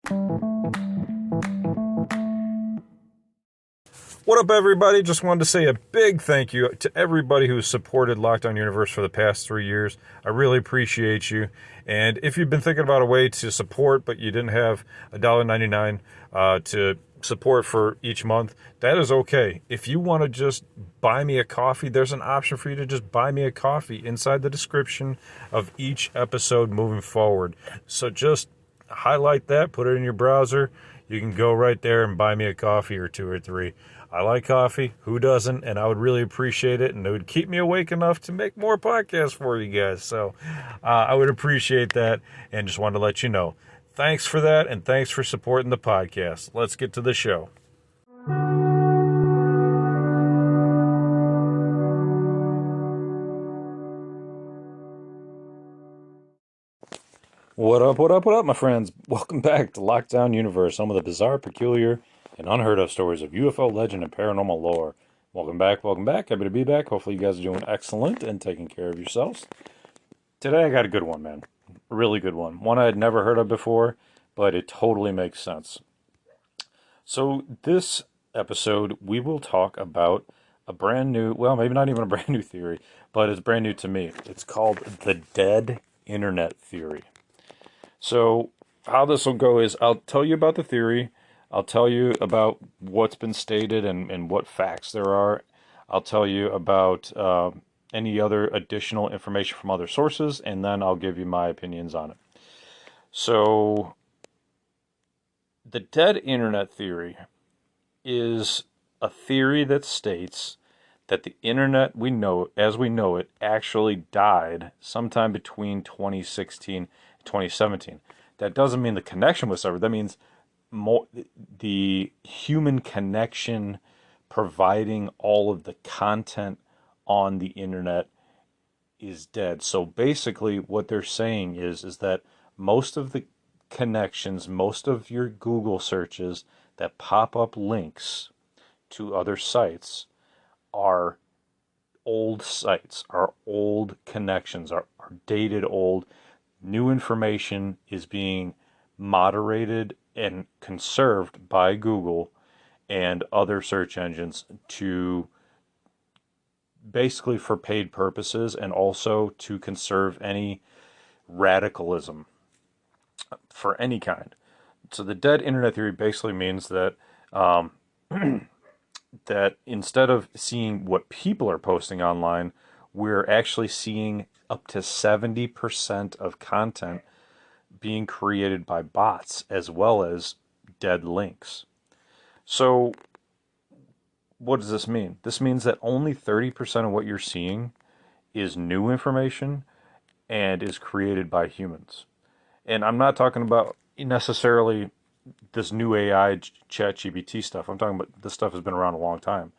What up, everybody? Just wanted to say a big thank you to everybody who's supported Lockdown Universe for the past 3 years. I really appreciate you. And if you've been thinking about a way to support, but you didn't have $1.99 to support for each month, that is okay. If you want to just buy me a coffee, there's an option for you to just buy me a coffee inside the description of each episode moving forward. So just highlight that, put it in your browser. You can go right there and buy me a coffee or two or three. I like coffee. Who doesn't? And I would really appreciate it. And it would keep me awake enough to make more podcasts for you guys. So I would appreciate that. And just wanted to let you know. Thanks for that. And thanks for supporting the podcast. Let's get to the show. What up, what up, what up, my friends? Welcome back to Lockdown Universe, home of the bizarre, peculiar, and unheard of stories of UFO legend and paranormal lore. Welcome back, welcome back. Happy to be back. Hopefully you guys are doing excellent and taking care of yourselves. Today I got a good one, man. A really good one. One I had never heard of before, but it totally makes sense. So this episode, we will talk about a brand new, well, maybe not even a brand new theory, but it's brand new to me. It's called the dead internet theory. So how this will go is I'll tell you about the theory. I'll tell you about what's been stated and what facts there are. I'll tell you about any other additional information from other sources, and then I'll give you my opinions on it. So the dead internet theory is a theory that states that the internet we know, as we know it, actually died sometime between 2016 and 2017. That doesn't mean the connection was severed. That means the human connection providing all of the content on the internet is dead. So basically what they're saying is that most of the connections, most of your Google searches that pop up links to other sites are old sites, are old connections, are dated old. New information is being moderated and conserved by Google and other search engines to basically for paid purposes and also to conserve any radicalism for any kind. So the dead internet theory basically means that that instead of seeing what people are posting online, we're actually seeing up to 70% of content being created by bots as well as dead links. So what does this mean? This means that only 30% of what you're seeing is new information and is created by humans. And I'm not talking about necessarily this new AI ChatGPT stuff. I'm talking about this stuff has been around a long time.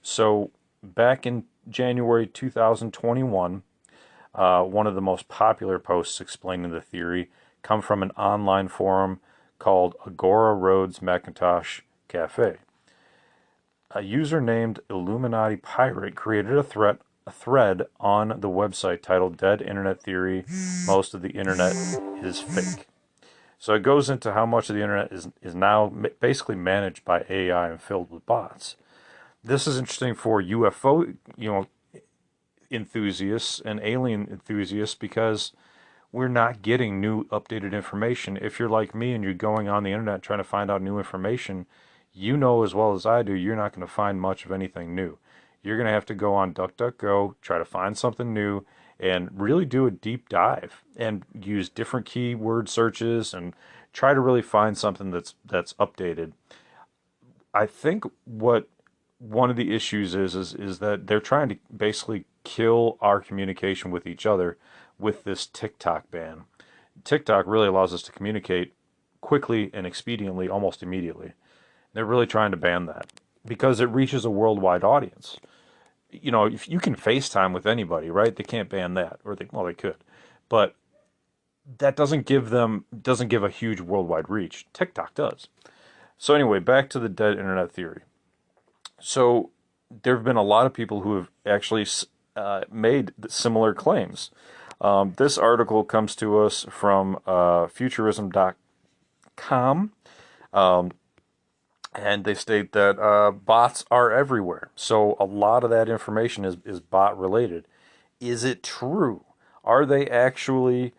So back in January 2021, one of the most popular posts explaining the theory come from an online forum called Agora Rhodes Macintosh Cafe. A user named Illuminati Pirate created a thread on the website titled Dead Internet Theory, Most of the Internet is Fake. So it goes into how much of the internet is now basically managed by AI and filled with bots. This is interesting for UFO, enthusiasts and alien enthusiasts because we're not getting new updated information. If you're like me and you're going on the internet trying to find out new information, you know as well as I do, you're not going to find much of anything new. You're going to have to go on DuckDuckGo, try to find something new, and really do a deep dive and use different keyword searches and try to really find something that's updated. I think what one of the issues is that they're trying to basically kill our communication with each other with this TikTok ban. TikTok really allows us to communicate quickly and expediently almost immediately. They're really trying to ban that because it reaches a worldwide audience. If you can FaceTime with anybody, right? They can't ban that, or they could, but that doesn't give a huge worldwide reach. TikTok does. So anyway, back to the dead internet theory. So there have been a lot of people who have actually made similar claims. This article comes to us from futurism.com com. Um, and they state that bots are everywhere. So a lot of that information is bot related. Is it true? Are they actually,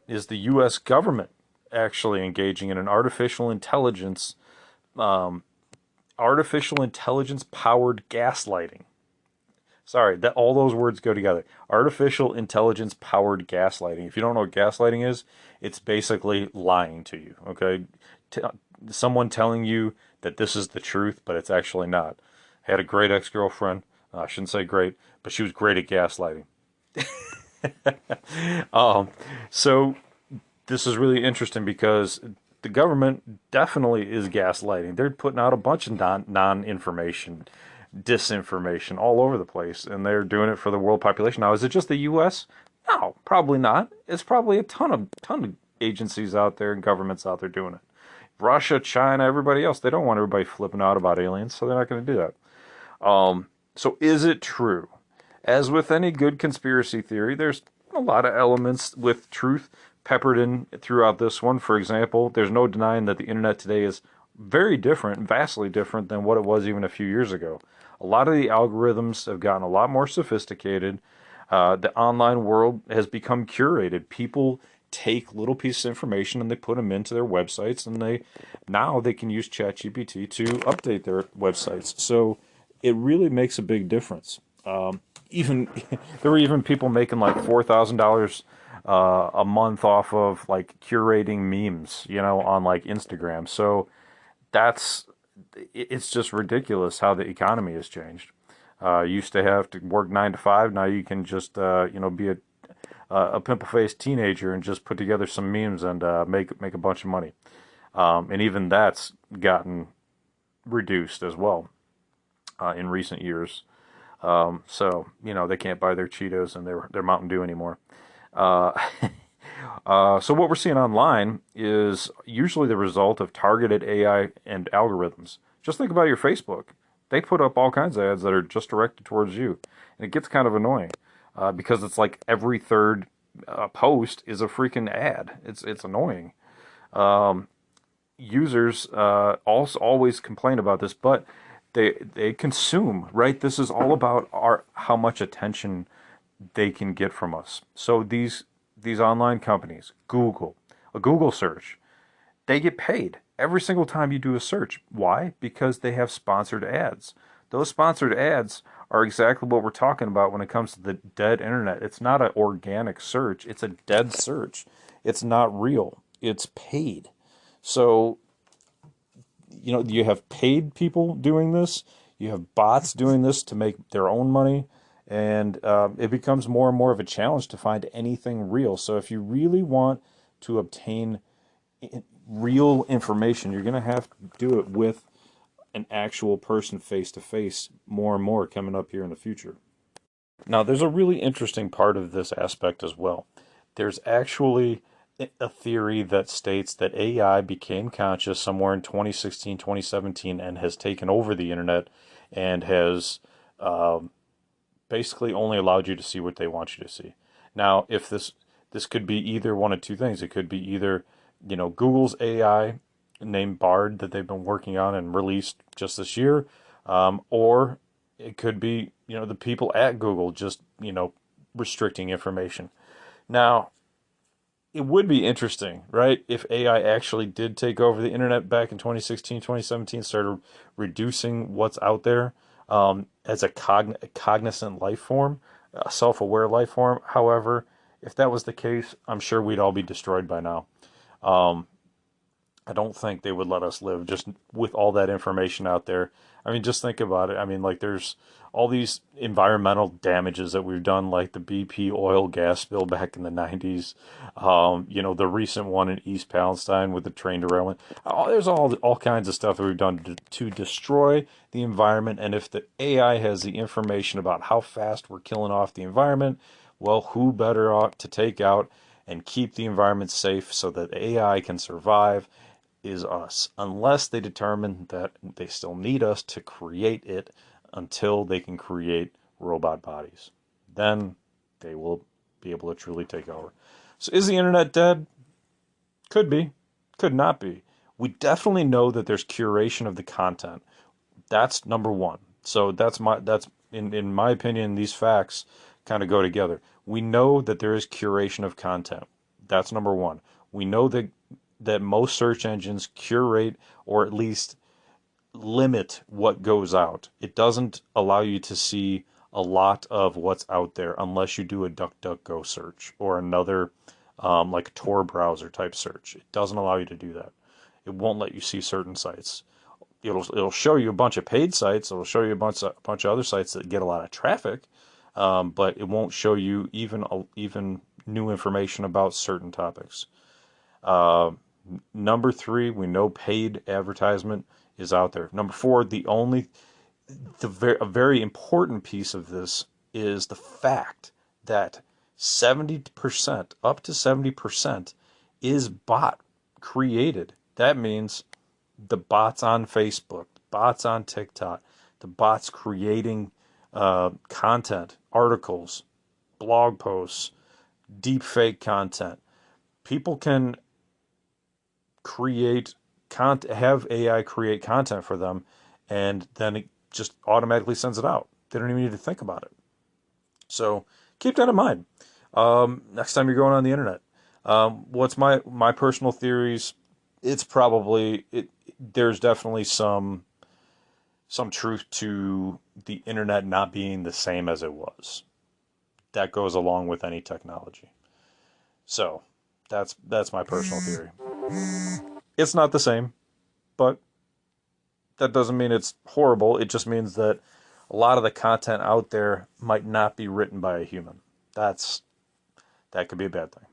is the U.S. government actually engaging in an artificial intelligence powered gaslighting? Sorry, that all those words go together. Artificial intelligence powered gaslighting. If you don't know what gaslighting is, it's basically lying to you. Okay, T- someone telling you that this is the truth, but it's actually not. I had a great ex girlfriend. I shouldn't say great, but she was great at gaslighting. Um, so this is really interesting because the government definitely is gaslighting. They're putting out a bunch of non information, disinformation all over the place, and they're doing it for the world population. Now, is it just the U.S.? No, probably not. It's probably a ton of agencies out there and governments out there doing it. Russia, China, everybody else. They don't want everybody flipping out about aliens, so they're not going to do that. So, is it true? As with any good conspiracy theory, there's a lot of elements with truth peppered in throughout this one. For example, there's no denying that the internet today is very different, vastly different than what it was even a few years ago. A lot of the algorithms have gotten a lot more sophisticated. The online world has become curated. People take little pieces of information and they put them into their websites, and they can use ChatGPT to update their websites. So it really makes a big difference. Even there were even people making like $4,000 a month off of like curating memes, on like Instagram. So that's it's just ridiculous how the economy has changed. Used to have to work 9 to 5. Now you can just be a pimple faced teenager and just put together some memes and make a bunch of money. And even that's gotten reduced as well in recent years. So they can't buy their Cheetos and their Mountain Dew anymore. Uh, so what we're seeing online is usually the result of targeted AI and algorithms. Just think about your Facebook. They put up all kinds of ads that are just directed towards you, and it gets kind of annoying because it's like every third post is a freaking ad. It's annoying. Users also always complain about this, but they consume, right? This is all about how much attention they can get from us. So these online companies, a Google search, they get paid every single time you do a search. Why? Because they have sponsored ads. Those sponsored ads are exactly what we're talking about when it comes to the dead internet. It's not an organic search, it's a dead search. It's not real. It's paid. So, you have paid people doing this, you have bots doing this to make their own money, and it becomes more and more of a challenge to find anything real. So, if you really want to obtain real information, you're going to have to do it with an actual person face to face more and more coming up here in the future. Now, there's a really interesting part of this aspect as well. There's actually a theory that states that AI became conscious somewhere in 2016, 2017, and has taken over the internet and has um, basically only allowed you to see what they want you to see. Now, if this could be either one of two things. It could be either, Google's AI named Bard that they've been working on and released just this year, or it could be, the people at Google just, restricting information. Now, it would be interesting, right? If AI actually did take over the internet back in 2016, 2017, started reducing what's out there as a cognizant life form, a self aware life form. However, if that was the case, I'm sure we'd all be destroyed by now. Um, I don't think they would let us live just with all that information out there. I mean, just think about it. I mean, like, there's all these environmental damages that we've done, like the BP oil gas spill back in the 90s, the recent one in East Palestine with the train derailment. There's all kinds of stuff that we've done to destroy the environment. And if the AI has the information about how fast we're killing off the environment, well, who better ought to take out and keep the environment safe so that AI can survive is us, unless they determine that they still need us to create it until they can create robot bodies. Then they will be able to truly take over. So is the internet dead? Could be. could not be. We definitely know that there's curation of the content. That's number one. So that's in my opinion, these facts kind of go together. We know that there is curation of content. That's number one. We know that most search engines curate or at least limit what goes out. It doesn't allow you to see a lot of what's out there unless you do a DuckDuckGo search or another like Tor browser type search. It doesn't allow you to do that. It won't let you see certain sites. It'll show you a bunch of paid sites. It'll show you a bunch of other sites that get a lot of traffic, but it won't show you even new information about certain topics. Number three, we know paid advertisement is out there. Number four, a very important piece of this is the fact that 70%, up to 70%, is bot created. That means the bots on Facebook, bots on TikTok, the bots creating content, articles, blog posts, deep fake content. People can have AI create content for them, and then it just automatically sends it out. They don't even need to think about it. So keep that in mind. Next time you're going on the internet. What's my personal theories? It's probably there's definitely some truth to the internet not being the same as it was. That goes along with any technology. So that's my personal theory. It's not the same, but that doesn't mean it's horrible. It just means that a lot of the content out there might not be written by a human. That could be a bad thing.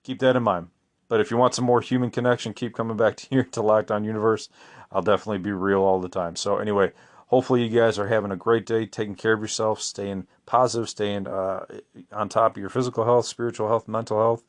Keep that in mind. But if you want some more human connection, keep coming back to Locked On Universe. I'll definitely be real all the time. So anyway, hopefully you guys are having a great day, taking care of yourself, staying positive, staying on top of your physical health, spiritual health, mental health,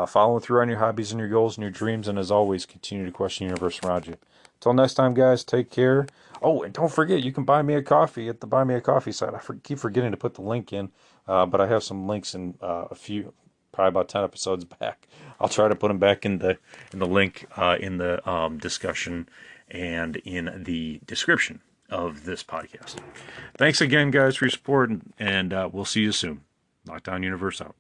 following through on your hobbies and your goals and your dreams, and as always, continue to question the universe around you. Until next time, guys, take care. Oh, and don't forget, you can buy me a coffee at the Buy Me a Coffee site. I keep forgetting to put the link in, but I have some links in probably about 10 episodes back. I'll try to put them back in the link in the discussion and in the description of this podcast. Thanks again, guys, for your support, and we'll see you soon. Locked On Universe out.